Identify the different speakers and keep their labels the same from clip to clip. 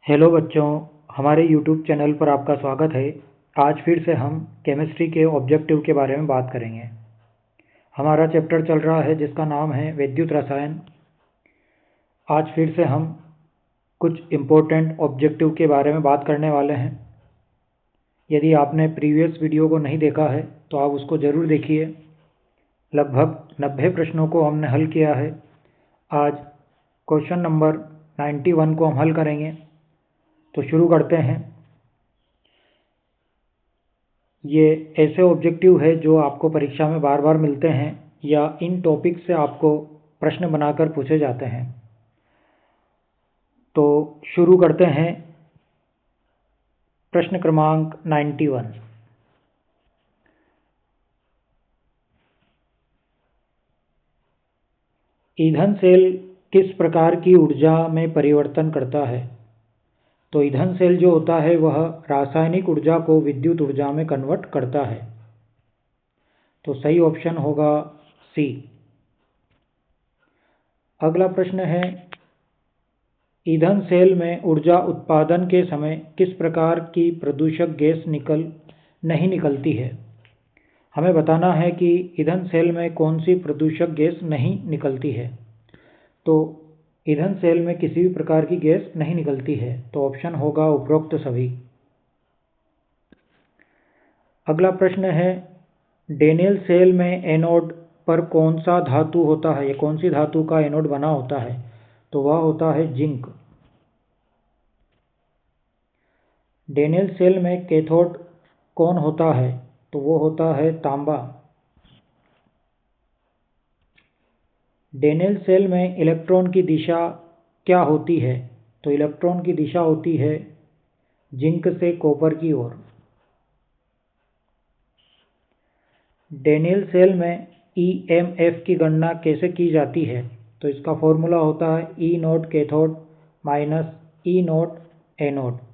Speaker 1: Hello बच्चों, हमारे YouTube channel पर आपका स्वागत है। आज फिर से हम केमिस्ट्री के ऑब्जेक्टिव के बारे में बात करेंगे। हमारा चैप्टर चल रहा है जिसका नाम है विद्युत रसायन। आज फिर से हम कुछ इम्पोर्टेंट ऑब्जेक्टिव के बारे में बात करने वाले हैं। यदि आपने प्रीवियस वीडियो को नहीं देखा है तो आप उसको ज़रूर देखिए। लगभग 90 प्रश्नों को हमने हल किया है। आज क्वेश्चन नंबर 91 को हम हल करेंगे। तो शुरू करते हैं। ये ऐसे ऑब्जेक्टिव है जो आपको परीक्षा में बार बार मिलते हैं या इन टॉपिक से आपको प्रश्न बनाकर पूछे जाते हैं। तो शुरू करते हैं। प्रश्न क्रमांक 91। ईंधन सेल किस प्रकार की ऊर्जा में परिवर्तन करता है? तो ईंधन सेल जो होता है वह रासायनिक ऊर्जा को विद्युत ऊर्जा में कन्वर्ट करता है। तो सही ऑप्शन होगा सी। अगला प्रश्न है, ईंधन सेल में ऊर्जा उत्पादन के समय किस प्रकार की प्रदूषक गैस नहीं निकलती है? हमें बताना है कि ईंधन सेल में कौन सी प्रदूषक गैस नहीं निकलती है। तो ईंधन सेल में किसी भी प्रकार की गैस नहीं निकलती है। तो ऑप्शन होगा उपरोक्त सभी। अगला प्रश्न है, डेनियल सेल में एनोड पर कौन सा धातु होता है या कौन सी धातु का एनोड बना होता है? तो वह होता है जिंक। डेनियल सेल में कैथोड कौन होता है? तो वो होता है तांबा। डेनियल सेल में इलेक्ट्रॉन की दिशा क्या होती है? तो इलेक्ट्रॉन की दिशा होती है जिंक से कॉपर की ओर। डेनियल सेल में ईएमएफ की गणना कैसे की जाती है? तो इसका फॉर्मूला होता है E naught cathode minus E naught anode.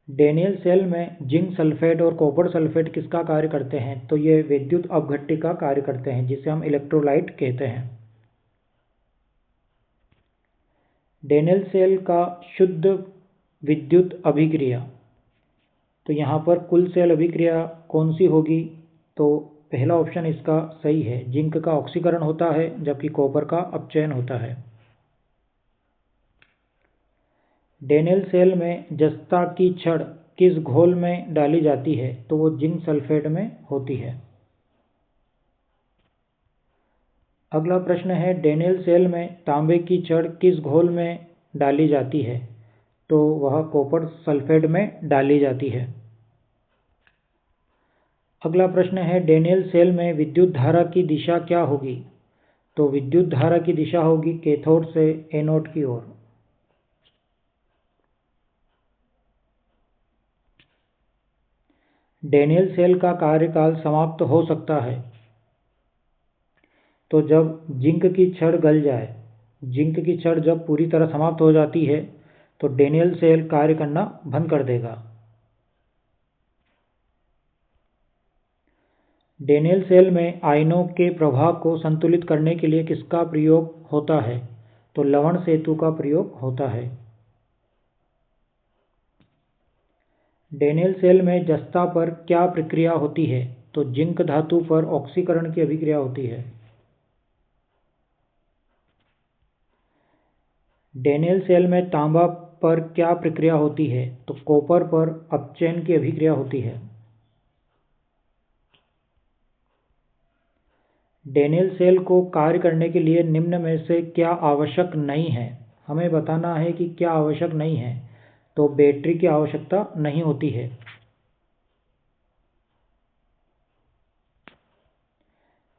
Speaker 1: Daniell cell में जिंक सल्फेट और कॉपर सल्फेट किसका कार्य करते हैं? तो ये विद्युत अपघट्य का कार्य करते हैं जिसे हम इलेक्ट्रोलाइट कहते हैं। डेनियल सेल का शुद्ध विद्युत अभिक्रिया, तो यहाँ पर कुल सेल अभिक्रिया कौन सी होगी? तो पहला ऑप्शन इसका सही है, जिंक का ऑक्सीकरण होता है जबकि कॉपर का अपचयन होता है। डेनियल सेल में जस्ता की छड़ किस घोल में डाली जाती है? तो वो जिंक सल्फेट में होती है। अगला प्रश्न है, डेनियल सेल में तांबे की छड़ किस घोल में डाली जाती है? तो वह कॉपर सल्फेट में डाली जाती है। अगला प्रश्न है, डेनियल सेल में विद्युत धारा की दिशा क्या होगी? तो विद्युत धारा की दिशा होगी कैथोड से एनोड की ओर। डेनियल सेल का कार्यकाल समाप्त हो सकता है तो जब जिंक की छड़ गल जाए। जिंक की छड़ जब पूरी तरह समाप्त हो जाती है तो डेनियल सेल कार्य करना बंद कर देगा। डेनियल सेल में आयनों के प्रभाव को संतुलित करने के लिए किसका प्रयोग होता है? तो लवण सेतु का प्रयोग होता है। डेनियल सेल में जस्ता पर क्या प्रक्रिया होती है? तो जिंक धातु पर ऑक्सीकरण की अभिक्रिया होती है। डेनियल सेल में तांबा पर क्या प्रक्रिया होती है? तो कॉपर पर अपचयन की अभिक्रिया होती है। डेनियल सेल को कार्य करने के लिए निम्न में से क्या आवश्यक नहीं है? हमें बताना है कि क्या आवश्यक नहीं है। तो बैटरी की आवश्यकता नहीं होती है।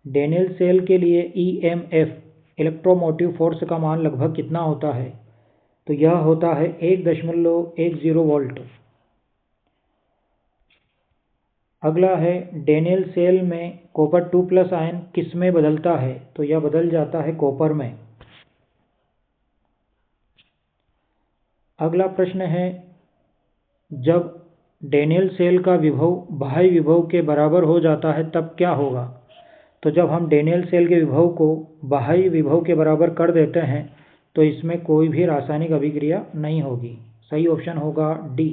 Speaker 1: डेनियल सेल के लिए ईएमएफ इलेक्ट्रोमोटिव फोर्स का मान लगभग कितना होता है? तो यह होता है 1.10 वोल्ट। अगला है, डेनियल सेल में कॉपर 2+ आयन किस में बदलता है? तो यह बदल जाता है कॉपर में। अगला प्रश्न है, जब डेनियल सेल का विभव बाह्य विभव के बराबर हो जाता है तब क्या होगा? तो जब हम डेनियल सेल के विभव को बाह्य विभव के बराबर कर देते हैं तो इसमें कोई भी रासायनिक अभिक्रिया नहीं होगी। सही ऑप्शन होगा डी।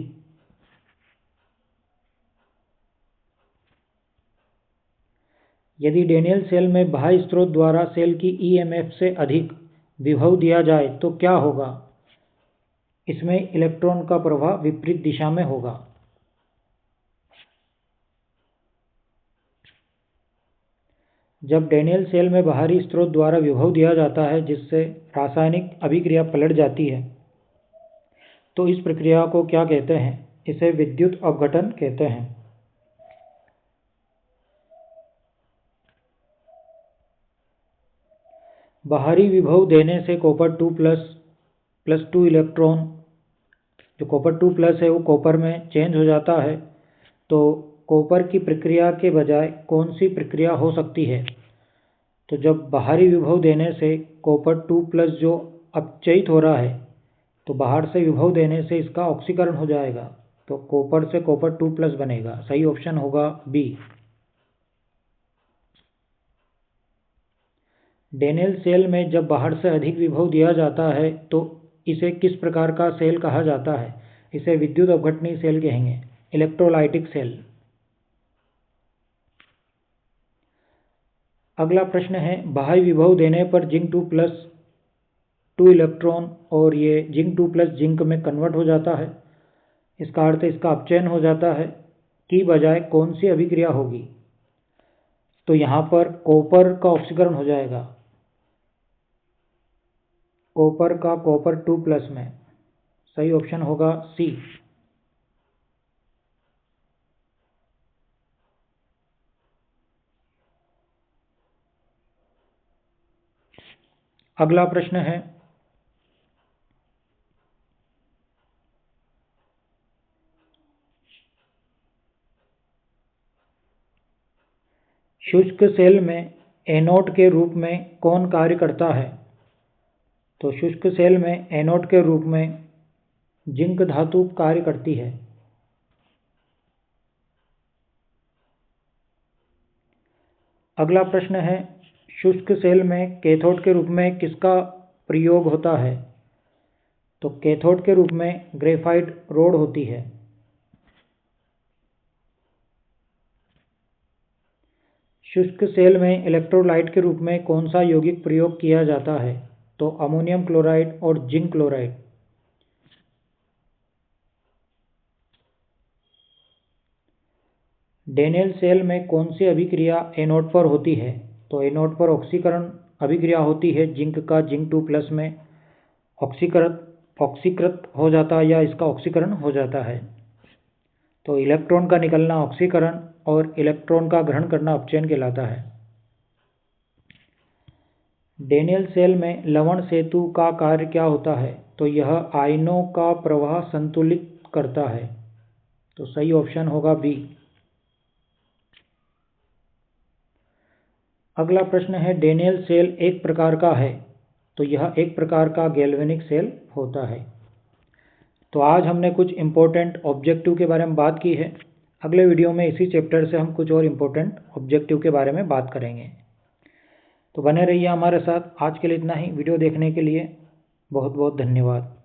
Speaker 1: यदि डेनियल सेल में बाह्य स्रोत द्वारा सेल की ईएमएफ से अधिक विभव दिया जाए तो क्या होगा? इसमें इलेक्ट्रॉन का प्रवाह विपरीत दिशा में होगा। जब डेनियल सेल में बाहरी स्रोत द्वारा विभव दिया जाता है जिससे रासायनिक अभिक्रिया पलट जाती है तो इस प्रक्रिया को क्या कहते हैं? इसे विद्युत अपघटन कहते हैं। बाहरी विभव देने से कॉपर 2 प्लस 2 इलेक्ट्रॉन, जो कॉपर 2 प्लस है वो कॉपर में चेंज हो जाता है। तो कॉपर की प्रक्रिया के बजाय कौन सी प्रक्रिया हो सकती है? तो जब बाहरी विभव देने से कॉपर 2 प्लस जो अपचयित हो रहा है तो बाहर से विभव देने से इसका ऑक्सीकरण हो जाएगा, तो कॉपर से कॉपर 2 प्लस बनेगा। सही ऑप्शन होगा बी। डेनियल सेल में जब बाहर से अधिक विभव दिया जाता है तो इसे किस प्रकार का सेल कहा जाता है? इसे विद्युत अपघटनी सेल कहेंगे, इलेक्ट्रोलाइटिक सेल। अगला प्रश्न है, बाह्य विभव देने पर जिंक 2 प्लस 2 इलेक्ट्रॉन और ये जिंक 2 प्लस जिंक में कन्वर्ट हो जाता है। इसका अर्थ इसका अपचयन हो जाता है की बजाय कौन सी अभिक्रिया होगी? तो यहाँ पर कॉपर का ऑक्सीकरण हो जाएगा, कॉपर का कॉपर 2 प्लस में। सही ऑप्शन होगा सी। अगला प्रश्न है, शुष्क सेल में एनोड के रूप में कौन कार्य करता है? तो शुष्क सेल में एनोड के रूप में जिंक धातु कार्य करती है। अगला प्रश्न है, शुष्क सेल में कैथोड के रूप में किसका प्रयोग होता है? तो कैथोड के रूप में ग्रेफाइट रोड होती है। शुष्क सेल में इलेक्ट्रोलाइट के रूप में कौन सा यौगिक प्रयोग किया जाता है? तो अमोनियम क्लोराइड और जिंक क्लोराइड। डेनियल सेल में कौन सी अभिक्रिया एनोड पर होती है? तो एनोड पर ऑक्सीकरण अभिक्रिया होती है, जिंक का जिंक 2 प्लस में ऑक्सीकृत हो जाता है या इसका ऑक्सीकरण हो जाता है। तो इलेक्ट्रॉन का निकलना ऑक्सीकरण और इलेक्ट्रॉन का ग्रहण करना अपचयन कहलाता है। डेनियल सेल में लवण सेतु का कार्य क्या होता है? तो यह आयनों का प्रवाह संतुलित करता है। तो सही ऑप्शन होगा बी। अगला प्रश्न है, डेनियल सेल एक प्रकार का है। तो यह एक प्रकार का गैल्वेनिक सेल होता है। तो आज हमने कुछ इम्पोर्टेंट ऑब्जेक्टिव के बारे में बात की है। अगले वीडियो में इसी चैप्टर से हम कुछ और इम्पोर्टेंट ऑब्जेक्टिव के बारे में बात करेंगे। तो बने रहिए हमारे साथ। आज के लिए इतना ही। वीडियो देखने के लिए बहुत बहुत धन्यवाद।